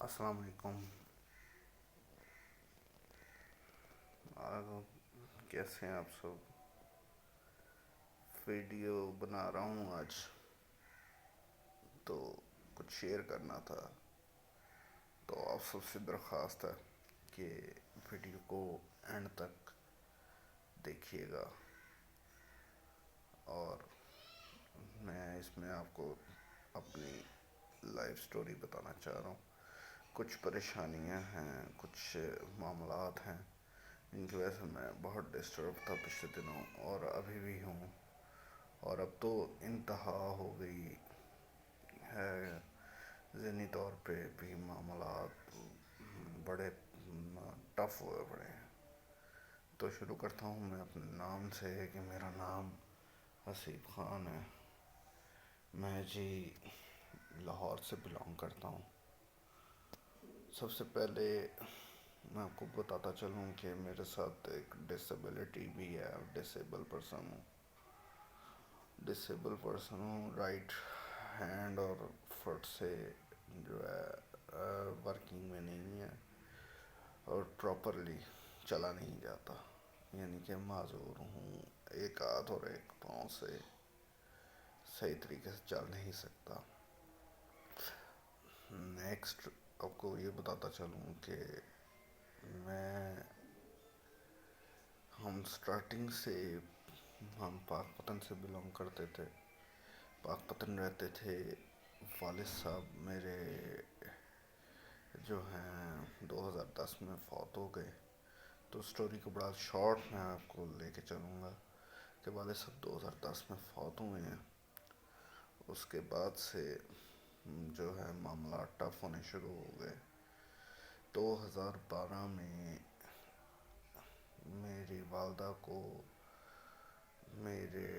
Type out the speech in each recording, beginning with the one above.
السلام علیکم۔ کیسے ہیں آپ سب؟ ویڈیو بنا رہا ہوں آج، تو کچھ شیئر کرنا تھا، تو آپ سب سے درخواست ہے کہ ویڈیو کو اینڈ تک دیکھیے گا، اور میں اس میں آپ کو اپنی لائف سٹوری بتانا چاہ رہا ہوں۔ کچھ پریشانیاں ہیں، کچھ معاملات ہیں جن کی وجہ سے میں بہت ڈسٹرب تھا پچھلے دنوں، اور ابھی بھی ہوں، اور اب تو انتہا ہو گئی ہے۔ ذہنی طور پہ بھی معاملات بڑے ٹف ہوئے پڑے ہیں۔ تو شروع کرتا ہوں میں اپنے نام سے کہ میرا نام حسیب خان ہے۔ میں جی لاہور سے بلانگ کرتا ہوں۔ سب سے پہلے میں آپ کو بتاتا چلوں کہ میرے ساتھ ایک ڈسیبلٹی بھی ہے، ڈسیبل پرسن ہوں۔ رائٹ ہینڈ اور فٹ سے جو ہے ورکنگ میں نہیں ہے، اور پراپرلی چلا نہیں جاتا، یعنی کہ معذور ہوں۔ ایک ہاتھ اور ایک پاؤں سے صحیح طریقے سے چل نہیں سکتا۔ نیکسٹ آپ کو یہ بتاتا چلوں کہ میں ہم سٹارٹنگ سے ہم پاک پتن سے بلانگ کرتے تھے، پاک پتن رہتے تھے۔ والد صاحب میرے جو ہیں 2010 میں فوت ہو گئے۔ تو سٹوری کو بڑا شارٹ میں آپ کو لے کے چلوں گا کہ والد صاحب 2010 میں فوت ہوئے ہیں۔ اس کے بعد سے جو ہے معاملات ٹف ہونے شروع ہو گئے۔ 2012 میں میری والدہ کو میرے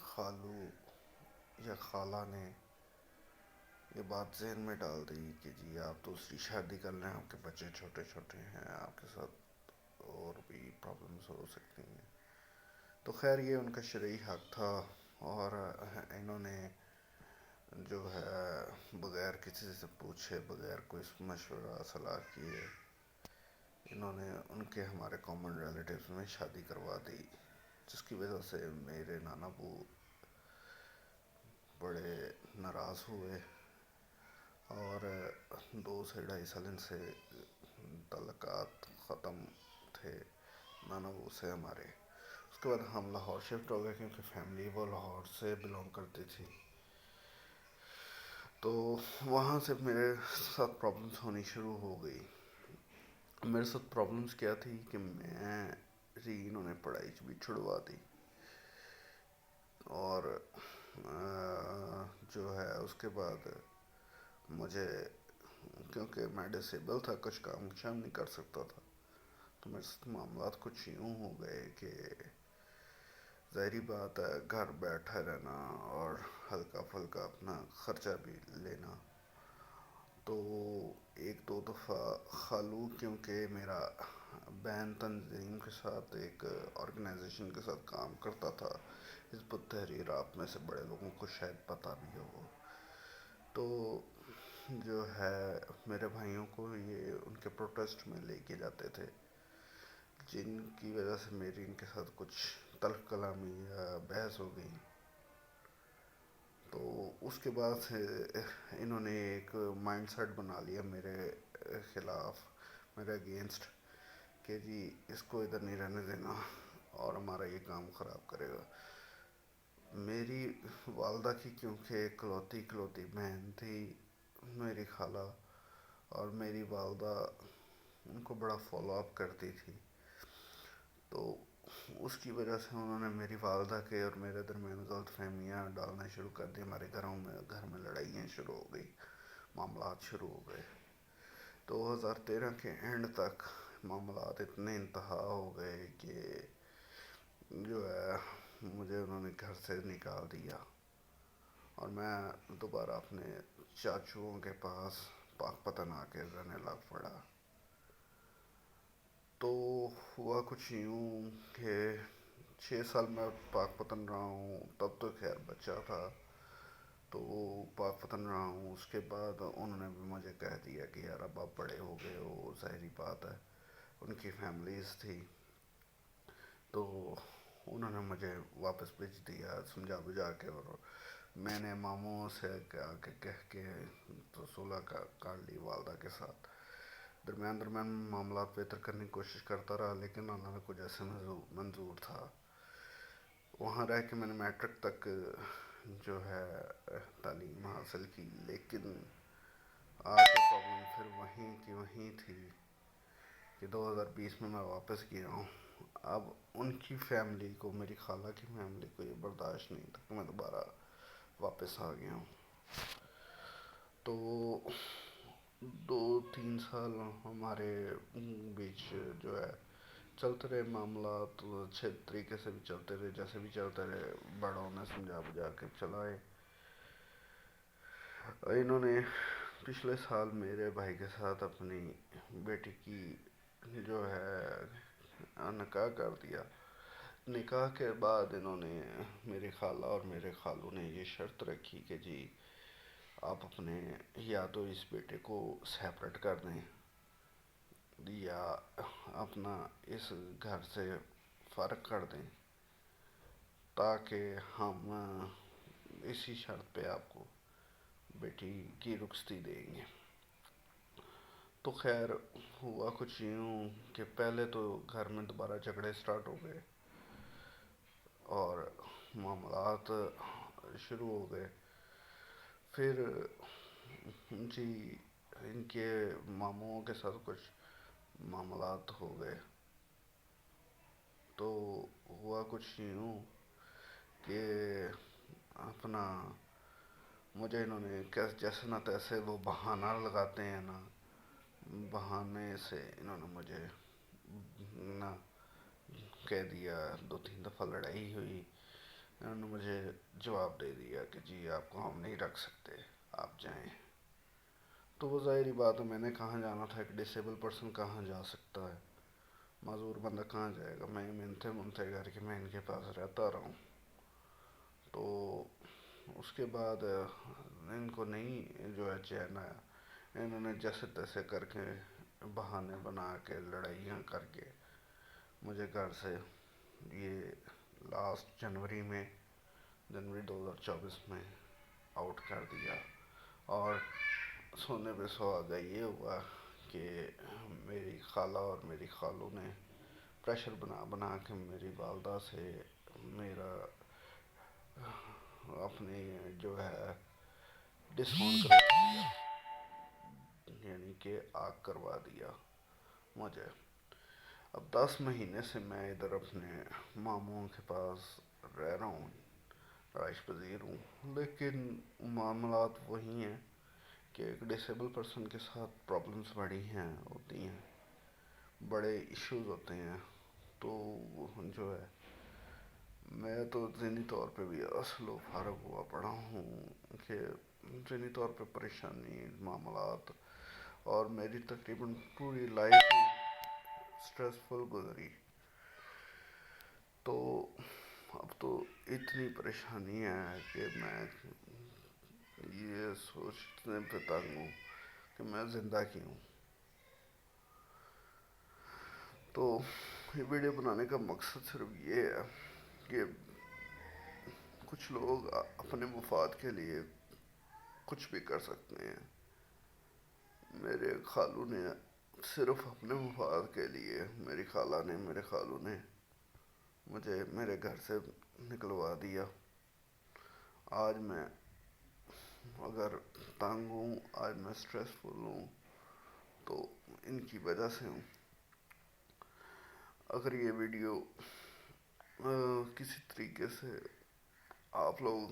خالو یا خالہ نے یہ بات ذہن میں ڈال دی کہ جی آپ دوسری شادی کر لیں، آپ کے بچے چھوٹے چھوٹے ہیں، آپ کے ساتھ اور بھی پرابلمس ہو سکتی ہیں۔ تو خیر یہ ان کا شرعی حق تھا، اور انہوں نے جو ہے بغیر کسی سے پوچھے، بغیر کوئی مشورہ صلاح کیے، انہوں نے ان کے ہمارے کامن ریلیٹیوز میں شادی کروا دی، جس کی وجہ سے میرے نانا ابو بڑے ناراض ہوئے، اور 2 سے 2.5 سال سے تعلقات ختم تھے نانا ابو سے ہمارے۔ اس کے بعد ہم لاہور شفٹ ہو گئے، کیونکہ فیملی وہ لاہور سے بلانگ کرتی تھی۔ تو وہاں سے میرے ساتھ پرابلمس ہونی شروع ہو گئی۔ میرے ساتھ پرابلمس کیا تھی کہ انہوں نے پڑھائی بھی چھڑوا دی، اور جو ہے اس کے بعد مجھے، کیونکہ میں ڈسیبل تھا، کچھ کام شام نہیں کر سکتا تھا، تو میرے ساتھ معاملات کچھ یوں ہو گئے کہ ظاہری بات ہے گھر بیٹھا رہنا اور ہلکا پھلکا اپنا خرچہ بھی لینا۔ تو 1-2 دفعہ خالو، کیونکہ میرا بین تنظیم کے ساتھ ایک آرگنائزیشن کے ساتھ کام کرتا تھا، حزب التحریر، آپ میں سے بڑے لوگوں کو شاید پتہ بھی ہو، تو جو ہے میرے بھائیوں کو یہ ان کے پروٹیسٹ میں لے کے جاتے تھے، جن کی وجہ سے میری ان کے ساتھ کچھ تلخ کلامی یا بحث ہو گئی۔ تو اس کے بعد سے انہوں نے ایک مائنڈ سیٹ بنا لیا میرے خلاف، میرے اگینسٹ، کہ جی اس کو ادھر نہیں رہنے دینا اور ہمارا یہ کام خراب کرے گا۔ میری والدہ کی کیونکہ اکلوتی بہن تھی میری خالہ، اور میری والدہ ان کو بڑا فالو اپ کرتی تھی، تو اس کی وجہ سے انہوں نے میری والدہ کے اور میرے درمیان غلط فہمیاں ڈالنا شروع کر دی۔ ہمارے گھر میں لڑائیاں شروع ہو گئی، معاملات شروع ہو گئے۔ 2013 کے اینڈ تک معاملات اتنے انتہا ہو گئے کہ جو ہے مجھے انہوں نے گھر سے نکال دیا، اور میں دوبارہ اپنے چاچوؤں کے پاس پاک پتن آ کے رہنے لگ پڑا۔ تو ہوا کچھ یوں کہ 6 سال میں پاک پتن رہا ہوں، تب تو خیر بچہ تھا۔ تو پاک وطن رہا ہوں. اس کے بعد انہوں نے بھی مجھے کہہ دیا کہ یار اب آپ بڑے ہو گئے ہو, ظاہری بات ہے. ان کی فیملیز تھی, تو انہوں نے مجھے واپس بھیج دیا سمجھا بجھا کے. اور میں نے ماموں سے آ کے کہہ کے تو صلح کر لی والدہ کے ساتھ. درمیان درمیان معاملات بہتر کرنے کی کوشش کرتا رہا, لیکن اللہ نے کچھ ایسے منظور تھا. وہاں رہ کے میں نے میٹرک تک جو ہے تعلیم حاصل کی, لیکن آج پرابلم پھر وہیں کی وہیں تھی کہ 2020 میں واپس گیا ہوں. اب ان کی فیملی کو, میری خالہ کی فیملی کو یہ برداشت نہیں تھا کہ میں دوبارہ واپس آ گیا ہوں. تو 2-3 سال ہمارے بیچ جو ہے چلتے رہے معاملات, اچھے طریقے سے بھی چلتے رہے, جیسے بھی چلتے رہے. بڑوں نے سمجھا بجھا کے چلائے. انہوں نے پچھلے سال میرے بھائی کے ساتھ اپنی بیٹی کی جو ہے نکاح کر دیا. نکاح کے بعد انہوں نے, میری خالہ اور میرے خالو نے یہ شرط رکھی کہ جی آپ اپنے یا تو اس بیٹے کو سیپریٹ کر دیں یا اپنا اس گھر سے فارغ کر دیں, تاکہ ہم اسی شرط پہ آپ کو بیٹی کی رخصتی دیں گے. تو خیر ہوا کچھ یوں کہ پہلے تو گھر میں دوبارہ جھگڑے سٹارٹ ہو گئے اور معاملات شروع ہو گئے. پھر جی ان کے ماموں کے ساتھ کچھ معاملات ہو گئے. تو ہوا کچھ یوں کہ اپنا مجھے انہوں نے جیسے نہ تیسے, وہ بہانہ لگاتے ہیں نا, بہانے سے انہوں نے مجھے نہ کہہ دیا. 2-3 دفعہ لڑائی ہوئی. انہوں نے مجھے جواب دے دیا کہ جی آپ کو ہم نہیں رکھ سکتے, آپ جائیں. تو وہ ظاہری بات ہے, میں نے کہاں جانا تھا, ایک ڈسیبل پرسن کہاں جا سکتا ہے, معذور بندہ کہاں جائے گا. میں منتے کر کے میں ان کے پاس رہتا رہا ہوں. تو اس کے بعد ان کو نہیں جو ہے چین آیا. انہوں نے جیسے تیسے کر کے بہانے بنا کے, لڑائیاں کر کے مجھے گھر سے یہ لاسٹ جنوری 2024 میں آؤٹ کر دیا. اور سونے پہ سہاگا یہ ہوا کہ میری خالہ اور میری خالو نے پریشر بنا بنا کے میری والدہ سے میرا اپنی جو ہے ڈساؤنٹ کروا دیا, یعنی کہ آگ کروا دیا مجھے. اب 10 مہینے سے میں ادھر اپنے ماموں کے پاس رہ رہا ہوں, رہائش پذیر ہوں. لیکن معاملات وہی ہیں کہ ایک ڈسیبل پرسن کے ساتھ پرابلمس بڑی ہیں, ہوتی ہیں, بڑے ایشوز ہوتے ہیں. تو جو ہے میں تو ذہنی طور پہ بھی اصل و فارغ ہوا پڑا ہوں کہ ذہنی طور پہ پریشانی, معاملات, اور میری تقریباً پوری لائف سٹریسفل گزری. تو اب تو اتنی پریشانی ہے کہ میں یہ سوچنے پہ تنگ ہوں کہ میں زندہ کیوں. تو یہ ویڈیو بنانے کا مقصد صرف یہ ہے کہ کچھ لوگ اپنے مفاد کے لیے کچھ بھی کر سکتے ہیں. میرے خالو نے صرف اپنے مفاد کے لیے, میری خالہ نے, میرے خالو نے مجھے میرے گھر سے نکلوا دیا. آج میں اگر تنگ ہوں, آج میں سٹریسفل ہوں, تو ان کی وجہ سے ہوں. اگر یہ ویڈیو کسی طریقے سے آپ لوگ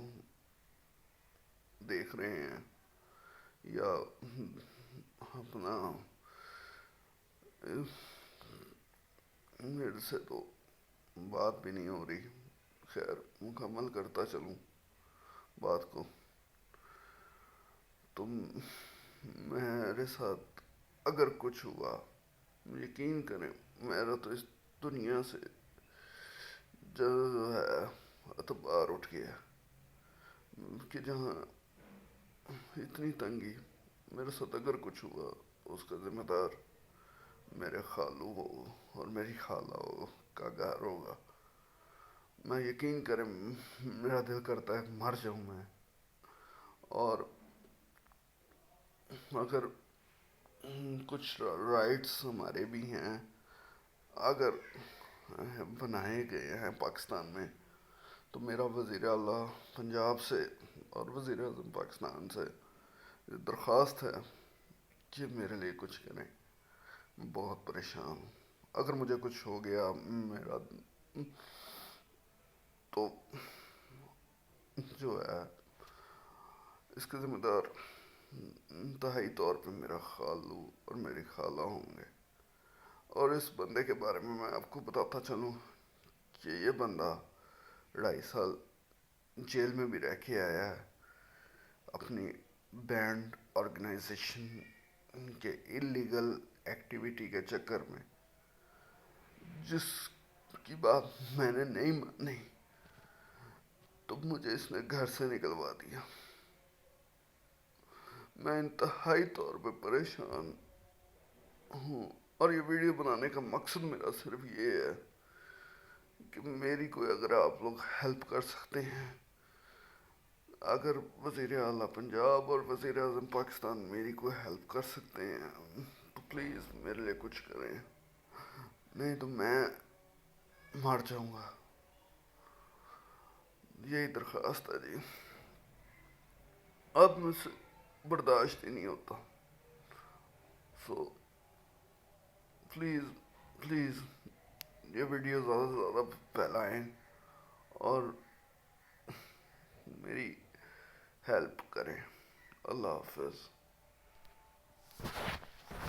دیکھ رہے ہیں یا اپنا میرے سے تو بات بھی نہیں ہو رہی, خیر مکمل کرتا چلوں بات کو. تم میرے ساتھ اگر کچھ ہوا, یقین کریں میرا تو اس دنیا سے جو ہے اعتبار اٹھ گیا کہ جہاں اتنی تنگی، میرے ساتھ اگر کچھ ہوا اس کا ذمہ دار میرے خالو ہو اور میری خالہ ہو کا گھر ہوگا. میں یقین کریں میرا دل کرتا ہے مر جاؤں میں. اور اگر کچھ رائٹس ہمارے بھی ہیں اگر بنائے گئے ہیں پاکستان میں، تو میرا وزیر اعلیٰ پنجاب سے اور وزیر اعظم پاکستان سے درخواست ہے کہ میرے لیے کچھ کریں. میں بہت پریشان ہوں. اگر مجھے کچھ ہو گیا میرا تو جو ہے اس کے ذمہ دار انتہائی طور پہ میرا خالو اور میری خالہ ہوں گے. اور اس بندے کے بارے میں آپ کو بتاتا چلوں کہ یہ بندہ 2.5 سال جیل میں بھی رہ کے آیا ہے اپنی بینڈ آرگنائزیشن کے اللیگل ایکٹیویٹی کے چکر میں، جس کی بات میں نے نہیں مانی تو مجھے اس نے گھر سے نکلوا دیا. میں انتہائی طور پہ پریشان ہوں. اور یہ ویڈیو بنانے کا مقصد میرا صرف یہ ہے کہ میری کوئی اگر آپ لوگ ہیلپ کر سکتے ہیں، اگر وزیر اعلیٰ پنجاب اور وزیر اعظم پاکستان میری کوئی ہیلپ کر سکتے ہیں تو پلیز میرے لیے کچھ کریں، نہیں تو میں مر جاؤں گا. یہی درخواست ہے جی. اب مجھ سے برداشت ہی نہیں ہوتا. سو پلیز پلیز یہ ویڈیو زیادہ سے زیادہ پھیلائیں اور میری ہیلپ کریں. اللہ حافظ.